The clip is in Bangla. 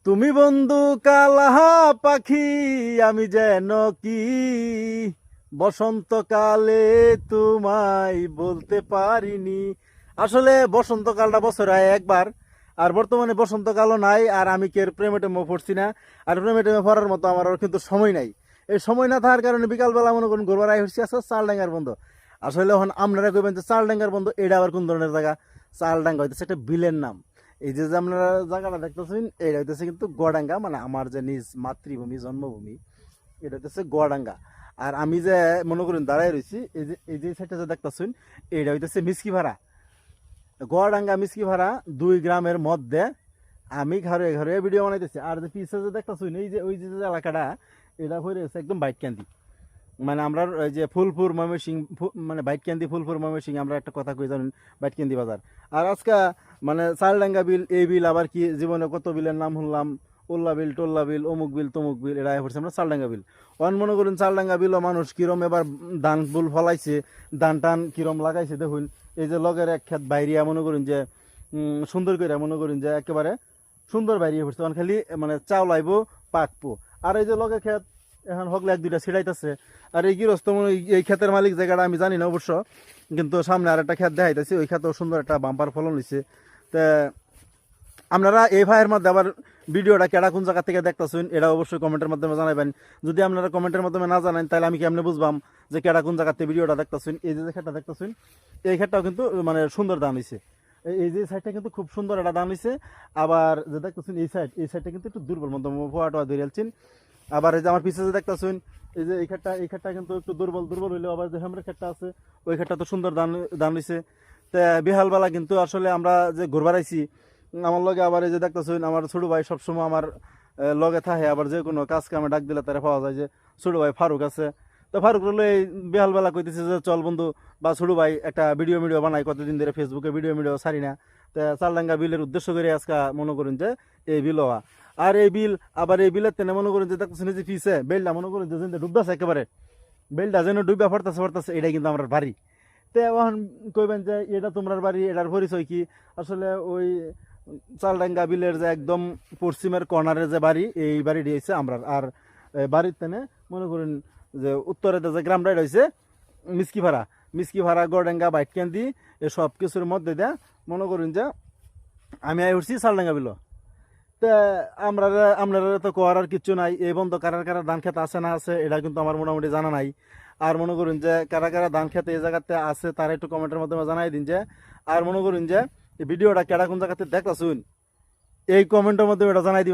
তুমি বন্ধু কালাহা পাখি, আমি যেন কি বসন্তকালে তোমায় বলতে পারিনি। আসলে বসন্তকালটা বছরে হয় একবার, আর বর্তমানে বসন্তকালও নাই, আর আমি কে প্রেমে টেমে পড়ছি না। আর প্রেমে টেমে পড়ার মতো আমার কিন্তু সময় নাই। এই সময় না থাকার কারণে বিকালবেলা মনে করুন ঘুরবার আই হচ্ছে আছে চালডাঙ্গার বন্ধ। আসলে এখন আপনারা কইবেন যে চালডাঙ্গার বন্ধ, এটা আবার কোন ধরনের জায়গা? চালডাঙ্গা হইতেছে একটা বিলের নাম। এই যে যে আপনারা জায়গাটা দেখতেছেন, এটা হইতেছে কিন্তু গড়াঙ্গা, মানে আমার যে নিজ মাতৃভূমি জন্মভূমি, এটা হইতেছে গড়াঙ্গা। আর আমি যে মনে করেন দাঁড়াই রয়েছি, এই যে সাইডটা যে দেখতেছেন, এটা হইতেছে মিসকি ভাড়া। গড়াঙ্গা মিসকি ভাড়া 2 গ্রামের মধ্যে আমি ঘরে ঘরে ভিডিও বানাইতেছি। আর যে পিছে যে দেখতেছেন, এই যে ওই যে যে এলাকাটা, এটা হয়ে রয়েছে একদম বাইটকান্দি। মানে আমরা ওই যে ফুলপুর ময়মনসিং, মানে বাইটকান্দি ফুলপুর ময়মনসিং, আমরা একটা কথা কই জানেন, বাইটকান্দি বাজার। আর আজকে মানে চালডাঙ্গা বিল, এই বিল আবার কি জীবনে কত বিলের নাম শুনলাম, উল্লা বিল টোল্লা বিল অমুক বিল তমুক বিল, এটা হচ্ছে আমরা চালডাঙ্গা বিল। অন মনে করুন চালডাঙ্গা বিলও মানুষ কিরম এবার ধান ফুল ফলাইছে, ধান টান কিরম লাগাইছে দেখুন। এই যে লগের এক ক্ষেত বাইরিয়া মনে করুন যে সুন্দর করে মনে করুন যে একেবারে সুন্দর বাইরিয়ে পড়ছে, তখন খালি মানে চাউলাইবো পাকবো। আর এই যে লগে ক্ষেত এখন হকলে 1-2টা ছিড়াইতেছে। আর এই গৃহস্থ এই ক্ষেতের মালিক জায়গাটা আমি জানি না অবশ্য, কিন্তু সামনে আর একটা ক্ষেত দেখাইতেছি, ওই ক্ষেতেও সুন্দর একটা বাম্পার ফলন হয়েছে। তা আপনারা এই ভাইয়ের মধ্যে আবার ভিডিওটা কেডা কোন জায়গা থেকে দেখতেছেন, এটা অবশ্যই কমেন্টের মাধ্যমে জানাবেন। যদি আপনারা কমেন্টের মাধ্যমে না জানেন, তাহলে আমি কেমনে বুঝবাম যে কেডা কোন জায়গাতে ভিডিওটা দেখতেছেন। এই যে ক্ষেতটা দেখতেছেন, এই ক্ষেতটাও কিন্তু মানে সুন্দর দাম হয়েছে। এই যে সাইডটা কিন্তু খুব সুন্দর একটা দাম হয়েছে। আবার যে দেখতেছেন এই সাইডটা কিন্তু একটু দুর্বল মতো ফোয়া টোয়া ধরে আলছেন। আবার এই যে আমার পিছিয়ে যে দেখতেছেন, এই যে এই ক্ষেতটা কিন্তু একটু দুর্বল দুর্বল হইলেও আবার যে হেমরের ক্ষেতটা আছে, ওই ক্ষেতটা তো সুন্দর দাম দাম হয়েছে। তা বিহালবেলা কিন্তু আসলে আমরা যে ঘুরবার আইছি, আমার লগে আবার এই যে দেখতেছেন আমার ছোট ভাই সবসময় আমার লগে থাকে। আবার যে কোনো কাজ কামে ডাক দিলে তারা পাওয়া যায়, যে ছোট ভাই ফারুক আছে। তো ফারুক রইলে এই বিহালবেলা কইতেছে যে চল বন্ধু বা ছোট ভাই একটা ভিডিও বানাই, কতদিন ধরে ফেসবুকে ভিডিও ছাড়ি না। তা চালডাঙ্গা বিলের উদ্দেশ্য করে আজকে মনে করেন যে এই বিল হওয়া। আর এই বিল আবার এই বিলের তেনে মনে করেন যে দেখতেছেন যে পিছে বেলটা মনে করেন যে ডুবতেছে একেবারে, বেলটা যেন ডুবা ফরতেছে, এটাই কিন্তু আমার বাড়ি। তো এখন কইবেন যে এটা তোমার বাড়ি, এটার পরিচয় কি? আসলে ওই চালডাঙ্গা বিলের যে একদম পশ্চিমের কর্নারের যে বাড়ি, এই বাড়ি দিয়েছে আমরা। আর বাড়ির তেনে মনে করেন যে উত্তরে যে গ্রামটা রয়েছে মিসকি ভাড়া গড়ডাঙ্গা বাইটকান্দি, এই সব কিছুর মধ্যে দিয়ে মনে করুন যে আমি আই উঠছি চালডাঙ্গা বিল। তা আপনারা তো করার কিছু নাই। এই বন্ধ কারার কারা ধান খেতে আছে না আছে, এটা কিন্তু আমার মোটামুটি জানা নাই। আর মনে করুন যে কারা কারা ধান খেতে এই জায়গাতে আছে, তারা একটু কমেন্টের মাধ্যমে জানাই দিন যে। আর মনে করুন যে এই ভিডিওটা কেডা কোন জায়গাতে দেখতেছুন, এই কমেন্টের মাধ্যমে এটা জানাই দিবেন।